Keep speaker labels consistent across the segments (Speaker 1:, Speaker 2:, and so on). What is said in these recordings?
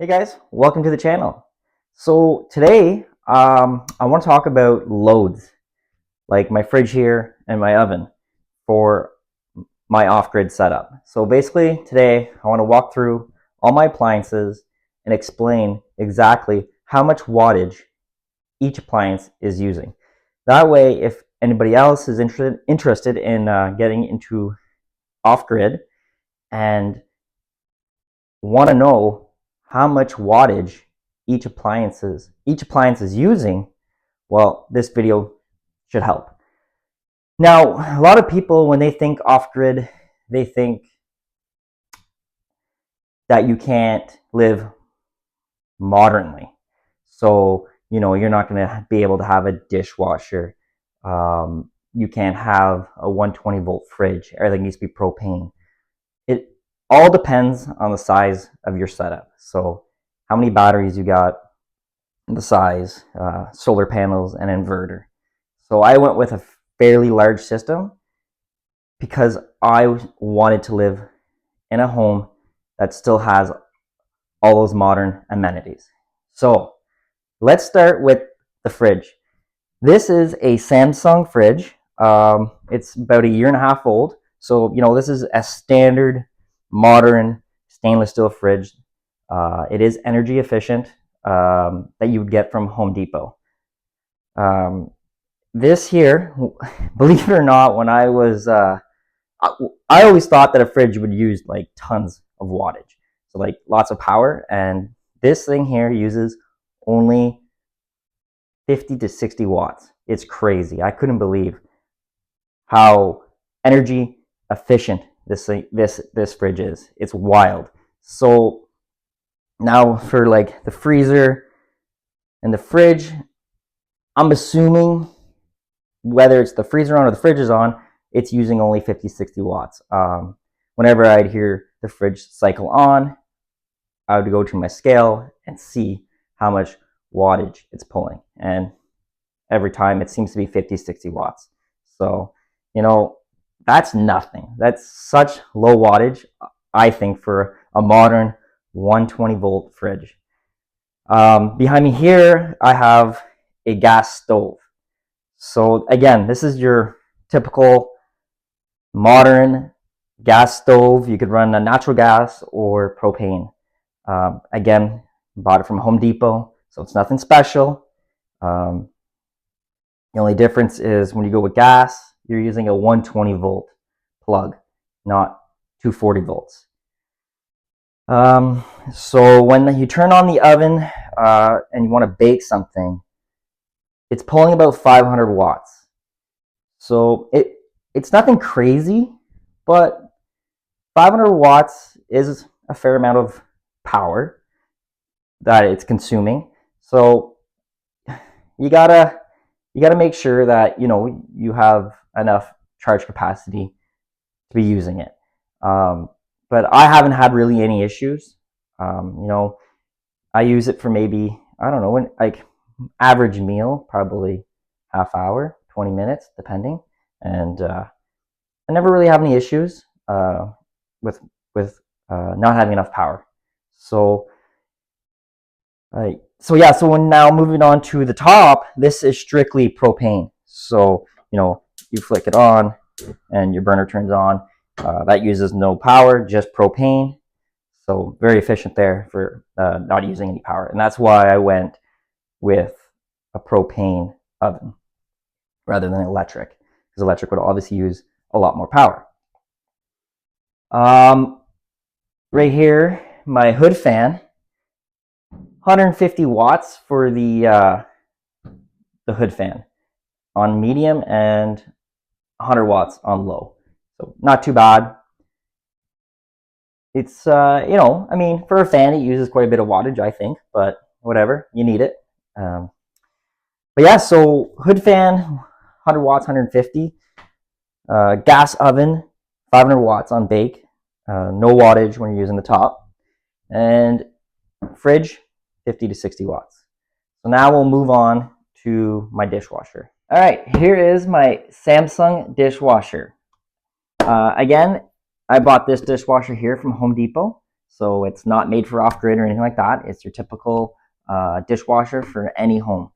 Speaker 1: Hey guys, welcome to the channel. So today, I want to talk about loads, like my fridge here and my oven for my off-grid setup. So basically today, I want to walk through all my appliances and explain exactly how much wattage each appliance is using. That way, if anybody else is interested in getting into off-grid and want to know how much wattage each appliance is using, well, this video should help. Now, a lot of people, when they think off-grid, they think that you can't live modernly. So, you're not going to be able to have a dishwasher. You can't have a 120 volt fridge. Everything needs to be propane. It all depends on the size of your setup. So, how many batteries you got, the size, solar panels, and inverter. So I went with a fairly large system because I wanted to live in a home that still has all those modern amenities. So let's start with the fridge. This is a Samsung fridge. It's about a year and a half old. So, this is a standard modern stainless steel fridge. It is energy efficient, that you would get from Home Depot. This here, believe it or not, when I always thought that a fridge would use like tons of wattage, so like lots of power, and this thing here uses only 50 to 60 watts. It's crazy. I couldn't believe how energy efficient this fridge is. It's wild. So now for like the freezer and the fridge, I'm assuming whether it's the freezer on or the fridge is on, it's using only 50, 60 watts. Whenever I'd hear the fridge cycle on, I would go to my scale and see how much wattage it's pulling. And every time it seems to be 50, 60 watts. So, that's nothing. That's such low wattage, I think, for a modern 120 volt fridge. Behind me here, I have a gas stove. So again, this is your typical modern gas stove. You could run a natural gas or propane. Again, bought it from Home Depot, so it's nothing special. The only difference is when you go with gas, you're using a 120 volt plug, not 240 volts. So when you turn on the oven and you want to bake something, it's pulling about 500 watts. So it's nothing crazy, but 500 watts is a fair amount of power that it's consuming. So you gotta make sure that you have enough charge capacity to be using it. But I haven't had really any issues. I use it for maybe, I don't know, like average meal, probably half hour, 20 minutes, depending. And I never really have any issues with not having enough power. So yeah. So when now moving on to the top, this is strictly propane. So you flick it on, and your burner turns on. That uses no power, just propane. So very efficient there for not using any power, and that's why I went with a propane oven rather than electric, because electric would obviously use a lot more power. Right here, my hood fan, 150 watts for the hood fan on medium and 100 watts on low. So not too bad. It's I mean, for a fan, it uses quite a bit of wattage, I think, but whatever, you need it. But yeah, so hood fan, 100 watts, 150. Gas oven, 500 watts on bake. No wattage when you're using the top. And fridge, 50 to 60 watts. So now we'll move on to my dishwasher. All right, here is my Samsung dishwasher. Again, I bought this dishwasher here from Home Depot. So it's not made for off-grid or anything like that. It's your typical dishwasher for any home.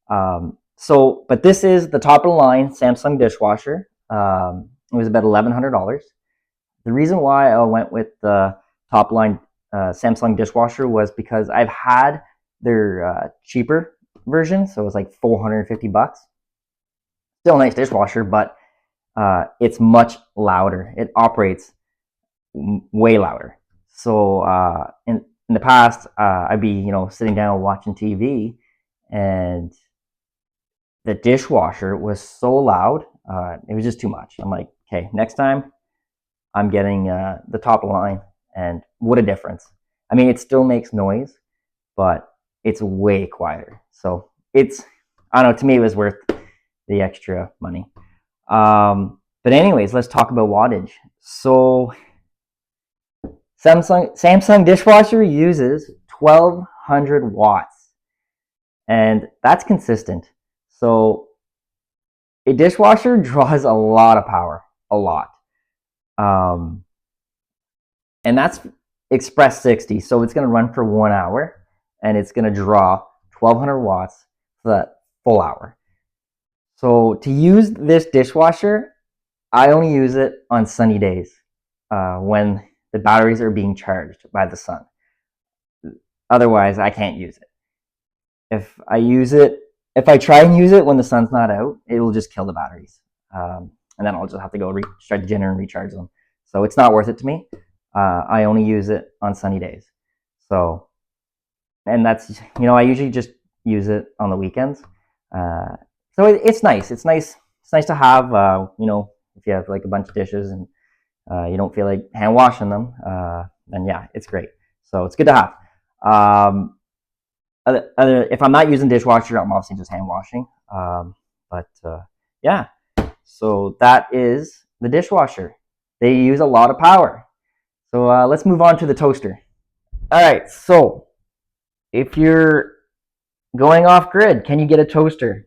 Speaker 1: But this is the top of the line Samsung dishwasher. It was about $1,100. The reason why I went with the top line Samsung dishwasher was because I've had their cheaper version, so it was like $450. Still a nice dishwasher, but it's much louder. It operates way louder. So in the past, I'd be sitting down watching TV, and the dishwasher was so loud, it was just too much. I'm like, okay, next time I'm getting the top of the line, and what a difference. I mean, it still makes noise, but it's way quieter. So I don't know, to me, it was worth the extra money. But anyways, let's talk about wattage. So Samsung dishwasher uses 1,200 watts, and that's consistent. So a dishwasher draws a lot of power, a lot. And that's express 60. So it's going to run for 1 hour, and it's going to draw 1,200 watts for that full hour. So to use this dishwasher, I only use it on sunny days when the batteries are being charged by the sun. Otherwise, I can't use it. If I try and use it when the sun's not out, it will just kill the batteries. And then I'll just have to go start the generator and recharge them. So it's not worth it to me. I only use it on sunny days. So, and that's, I usually just use it on the weekends. So it's nice. It's nice to have, if you have like a bunch of dishes and you don't feel like hand washing them, then yeah, it's great. So it's good to have. If I'm not using dishwasher, I'm obviously just hand washing. Yeah, so that is the dishwasher. They use a lot of power. So let's move on to the toaster. All right, so if you're going off grid, can you get a toaster?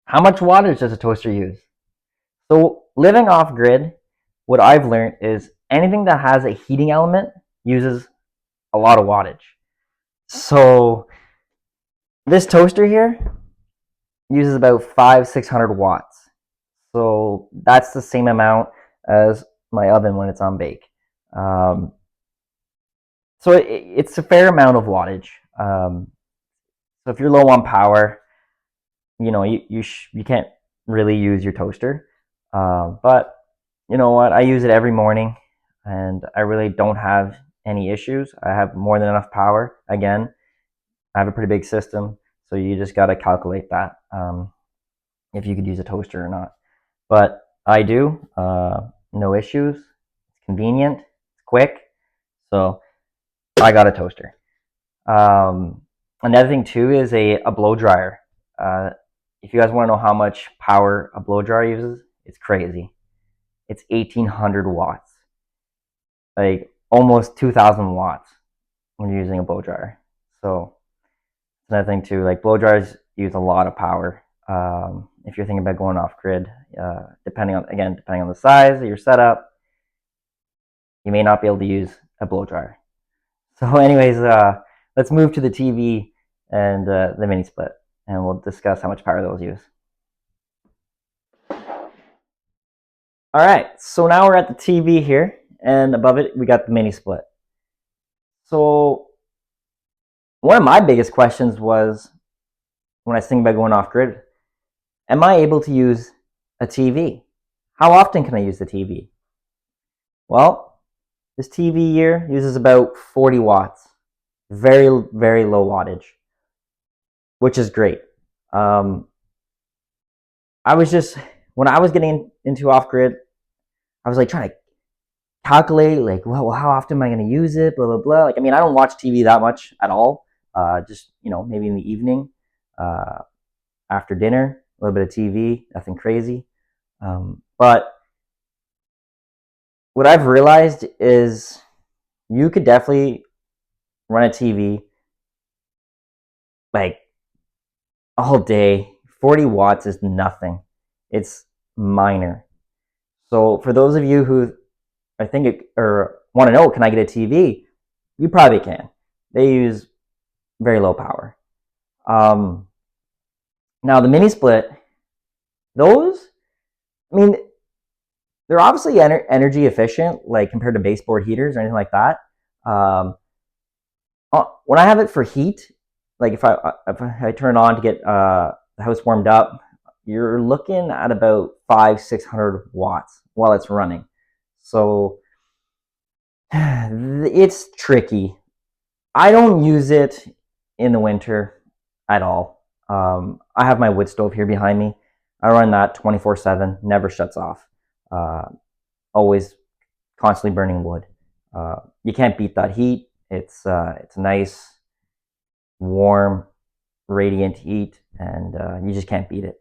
Speaker 1: How much wattage does a toaster use? So living off grid, what I've learned is anything that has a heating element uses a lot of wattage. So this toaster here uses about 500-600 watts. So that's the same amount as my oven when it's on bake. So it's a fair amount of wattage. So if you're low on power, you can't really use your toaster. But you know what? I use it every morning, and I really don't have any issues. I have more than enough power. Again, I have a pretty big system, so you just got to calculate that if you could use a toaster or not. But I do. No issues. It's convenient. It's quick. So I got a toaster. Another thing too is a blow dryer. If you guys want to know how much power a blow dryer uses, it's crazy. It's 1,800 watts, like almost 2,000 watts when you're using a blow dryer. So another thing too, like blow dryers use a lot of power. If you're thinking about going off grid, depending on the size of your setup, you may not be able to use a blow dryer. So anyways, let's move to the TV and the mini split, and we'll discuss how much power those use. All right, so now we're at the TV here, and above it we got the mini split. So one of my biggest questions was, when I was thinking about going off grid, am I able to use a TV? How often can I use the TV? Well, this TV here uses about 40 watts. Very, very low wattage, which is great. When I was getting into off grid, I was like trying to calculate, like, well, how often am I going to use it? Blah blah blah. Like, I mean, I don't watch TV that much at all. Just maybe in the evening, after dinner, a little bit of TV, nothing crazy. But what I've realized is you could definitely run a TV like all day. 40 watts is nothing. It's minor. So for those of you who I think or want to know, can I get a TV? You probably can. They use very low power. Now the mini split, those, I mean, they're obviously energy efficient, like compared to baseboard heaters or anything like that. Um, when I have it for heat, like if I turn it on to get the house warmed up, you're looking at about 500-600 watts while it's running. So it's tricky. I don't use it in the winter at all. I have my wood stove here behind me. I run that 24/7, never shuts off. Uh, Always constantly burning wood. You can't beat that heat. It's nice, warm, radiant heat, and you just can't beat it.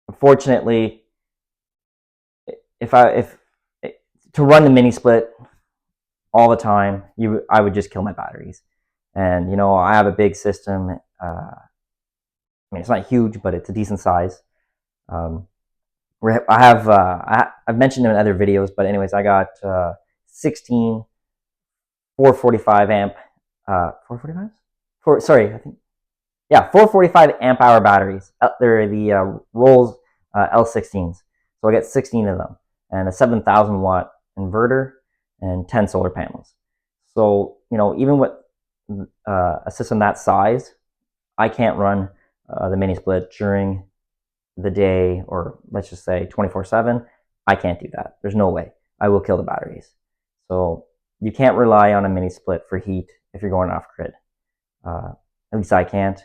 Speaker 1: Unfortunately, if to run the mini split all the time, I would just kill my batteries. And I have a big system. I mean, it's not huge, but it's a decent size. I've mentioned in other videos, but anyways, I got 16 445 amp 445. Sorry, I think, yeah, 445 amp hour batteries. They're the Rolls L16s. So I get 16 of them, and a 7,000 watt inverter and 10 solar panels. So even with a system that size, I can't run the mini split during the day, or let's just say 24/7. I can't do that. There's no way. I will kill the batteries. So you can't rely on a mini split for heat if you're going off grid. At least I can't.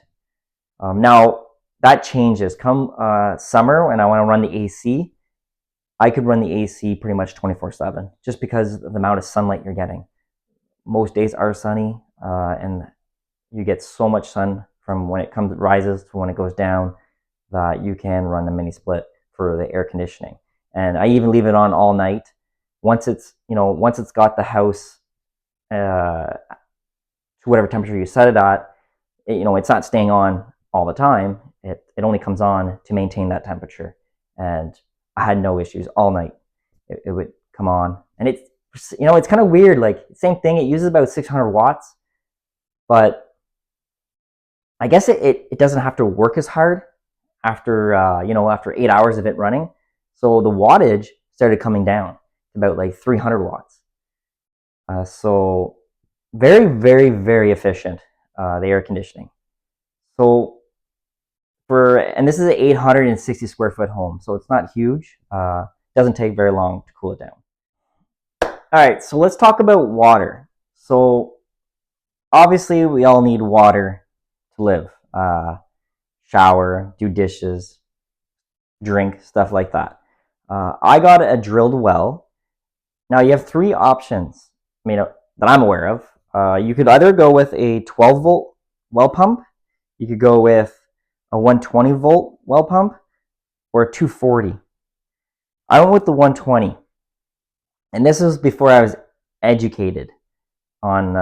Speaker 1: Now that changes come summer when I want to run the AC. I could run the AC pretty much 24/7 just because of the amount of sunlight you're getting. Most days are sunny, and you get so much sun from when it rises to when it goes down that you can run the mini split for the air conditioning. And I even leave it on all night. Once it's got the house to whatever temperature you set it at, it's not staying on all the time. It only comes on to maintain that temperature. And I had no issues all night. It would come on, and it's kind of weird. Like, same thing. It uses about 600 watts, but I guess it doesn't have to work as hard after after 8 hours of it running. So the wattage started coming down to about like 300 watts. So very, very, very efficient, the air conditioning. So and this is an 860 square foot home, so it's not huge. Doesn't take very long to cool it down. All right, so let's talk about water. So obviously we all need water to live. Shower, do dishes, drink, stuff like that. I got a drilled well. Now you have three options, that I'm aware of. You could either go with a 12-volt well pump, you could go with a 120-volt well pump, or a 240. I went with the 120, and this was before I was educated on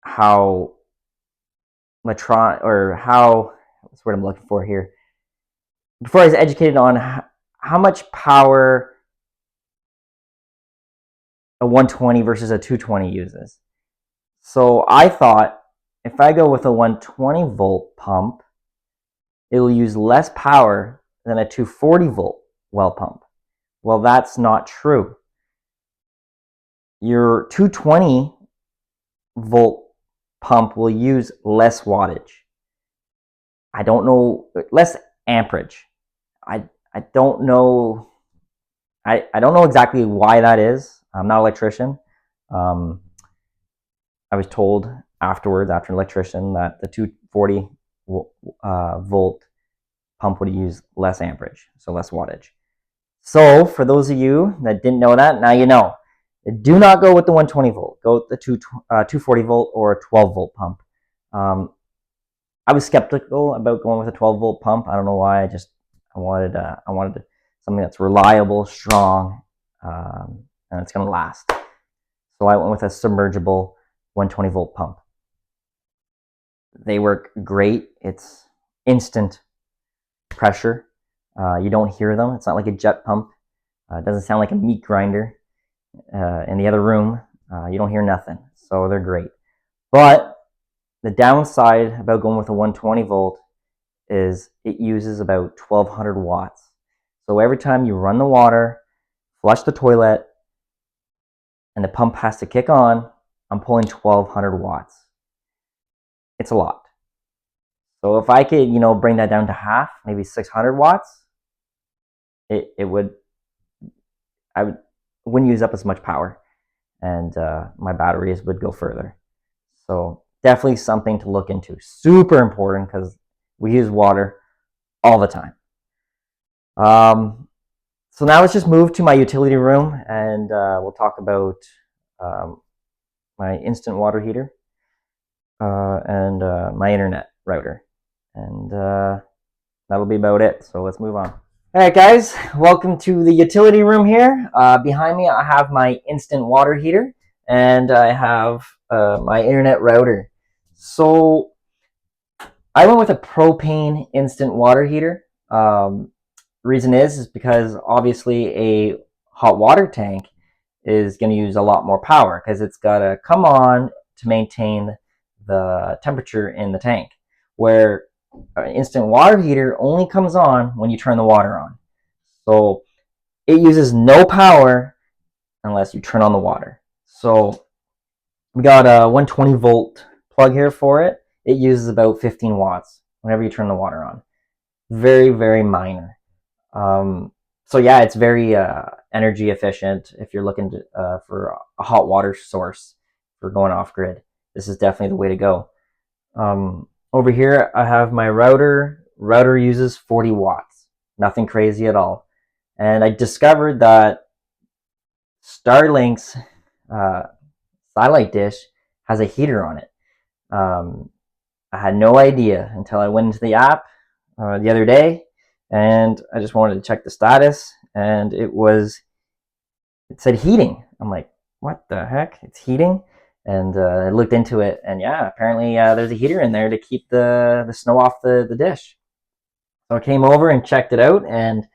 Speaker 1: how what's the word I'm looking for here? Before I was educated on how much power a 120 versus a 220 uses. So I thought if I go with a 120 volt pump, it will use less power than a 240 volt well pump. Well, that's not true. Your 220 volt pump will use less wattage. I don't know, less amperage. I don't know. I don't know exactly why that is. I'm not an electrician. I was told afterwards, after an electrician, that the 240 volt pump would use less amperage, so less wattage. So for those of you that didn't know that, now you know. Do not go with the 120 volt. Go with the 240 volt or a 12 volt pump. I was skeptical about going with a 12 volt pump. I don't know why. I wanted something that's reliable, strong, and it's going to last. So I went with a submergible 120 volt pump. They work great. It's instant pressure. You don't hear them. It's not like a jet pump. It doesn't sound like a meat grinder in the other room. You don't hear nothing. So they're great. But the downside about going with a 120 volt is it uses about 1200 watts. So every time you run the water, flush the toilet, and the pump has to kick on, I'm pulling 1200 watts. It's a lot. So if I could, bring that down to half, maybe 600 watts, it would, wouldn't use up as much power, and my batteries would go further. So definitely something to look into. Super important because we use water all the time. So now let's just move to my utility room, and we'll talk about my instant water heater and my internet router. And that'll be about it. So let's move on. All right, guys, welcome to the utility room here. Behind me, I have my instant water heater, and I have my internet router. So I went with a propane instant water heater. Reason is because obviously a hot water tank is going to use a lot more power because it's got to come on to maintain the temperature in the tank, where an instant water heater only comes on when you turn the water on. So it uses no power unless you turn on the water. So we got a 120 volt plug here for it. It uses about 15 watts whenever you turn the water on. Very, very minor. So yeah, it's very energy efficient if you're looking for a hot water source for going off grid. This is definitely the way to go. Over here, I have my router. Router uses 40 watts. Nothing crazy at all. And I discovered that Starlink's satellite dish has a heater on it. I had no idea until I went into the app the other day, and I just wanted to check the status, and it said heating. I'm like, what the heck? It's heating? And I looked into it, and yeah, apparently there's a heater in there to keep the snow off the dish. So I came over and checked it out, and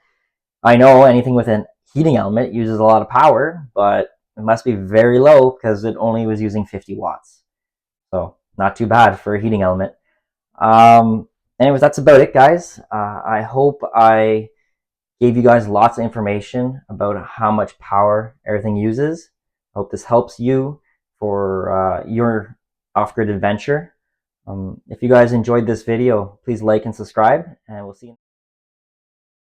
Speaker 1: I know anything with a heating element uses a lot of power, but it must be very low because it only was using 50 watts. So not too bad for a heating element. Anyways, that's about it, guys. I hope I gave you guys lots of information about how much power everything uses. I hope this helps you for your off-grid adventure. If you guys enjoyed this video, please like and subscribe, and we'll see you.